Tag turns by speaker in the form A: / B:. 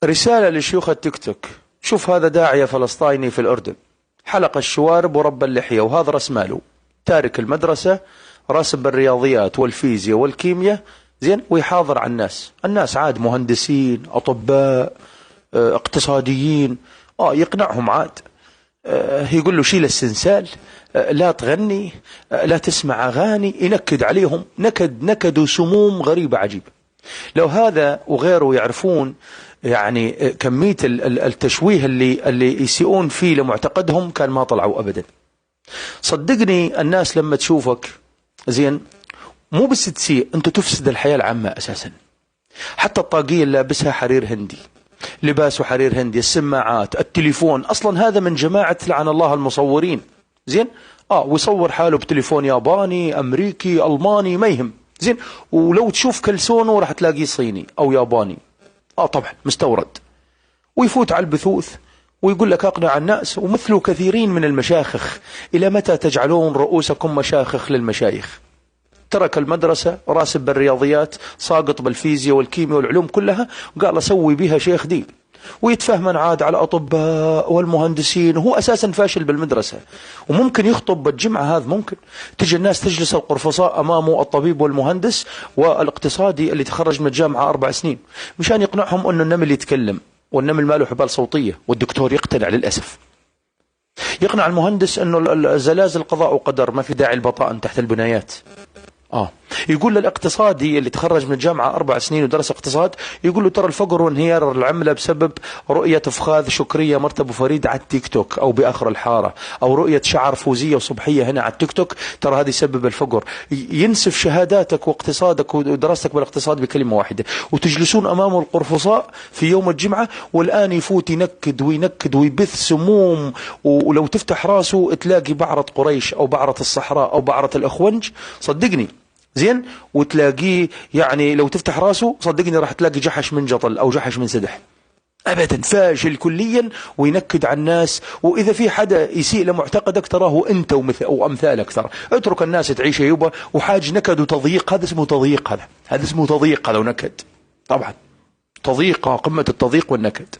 A: رسالة لشيوخ التيك توك. شوف هذا داعية فلسطيني في الأردن، حلق الشوارب ورب اللحية، وهذا رأس ماله، تارك المدرسة، راسب بالرياضيات والفيزياء والكيمياء، زين، ويحاضر على الناس عاد مهندسين، أطباء، اقتصاديين، يقنعهم عاد. يقول له شيل السنسال، لا تغني، لا تسمع أغاني، ينكد عليهم نكد وسموم غريبة عجيبة. لو هذا وغيره يعرفون يعني كمية التشويه اللي يسيئون فيه لمعتقدهم كان ما طلعوا أبدا. صدقني الناس لما تشوفك زين مو بس تسيء، أنت تفسد الحياة العامة أساسا. حتى الطاقية اللي لابسها حرير هندي، لباسه حرير هندي، السماعات، التليفون، أصلا هذا من جماعة لعن الله المصورين، زين، ويصور حاله بتليفون ياباني أمريكي ألماني ما يهم، زين، ولو تشوف كلسونه راح تلاقيه صيني أو ياباني، طبعا مستورد، ويفوت على البثوث ويقول لك أقنع الناس. ومثله كثيرين من المشايخ. إلى متى تجعلون رؤوسكم مشايخ للمشايخ؟ ترك المدرسة، راسب بالرياضيات، ساقط بالفيزياء والكيمياء والعلوم كلها، وقال أسوي بها شيخ دين، ويتفهمن عاد على الأطباء والمهندسين، وهو أساسا فاشل بالمدرسة. وممكن يخطب بالجمعة، هذا ممكن تجي الناس تجلس القرفصاء أمامه، الطبيب والمهندس والاقتصادي اللي تخرج من الجامعة 4 سنين، مشان يقنعهم أنه النمل يتكلم والنمل ما له حبال صوتية، والدكتور يقتنع للأسف. يقنع المهندس أنه الزلازل قضاء وقدر، ما في داعي البطائن تحت البنايات. يقول للاقتصادي اللي تخرج من الجامعة 4 سنين ودرس اقتصاد، يقول له ترى الفقر وانهيار العملة بسبب رؤية فخاذ شكرية مرتب وفريد على التيك توك أو بآخر الحارة، أو رؤية شعر فوزية وصبحية هنا على التيك توك، ترى هذه يسبب الفقر. ينسف شهاداتك واقتصادك ودراستك بالاقتصاد بكلمة واحدة، وتجلسون أمامه القرفصاء في يوم الجمعة، والآن يفوت ينكد ويبث سموم. ولو تفتح راسه تلاقي بعرة قريش أو بعرة الصحراء أو بعرة الأخونج، صدقني، زين، وتلاقيه يعني لو تفتح راسه صدقني راح تلاقي جحش من جطل أو جحش من سدح. أبدا، فاشل كليا وينكد على الناس. وإذا في حدا يسيء لمعتقدك تراه أنت وأمثالك. ترى اترك الناس تعيش يوبا، وحاج نكد وتضييق، هذا اسمه تضييق، هذا اسمه تضييق، هذا ونكد طبعا، تضييق، قمة التضييق والنكد.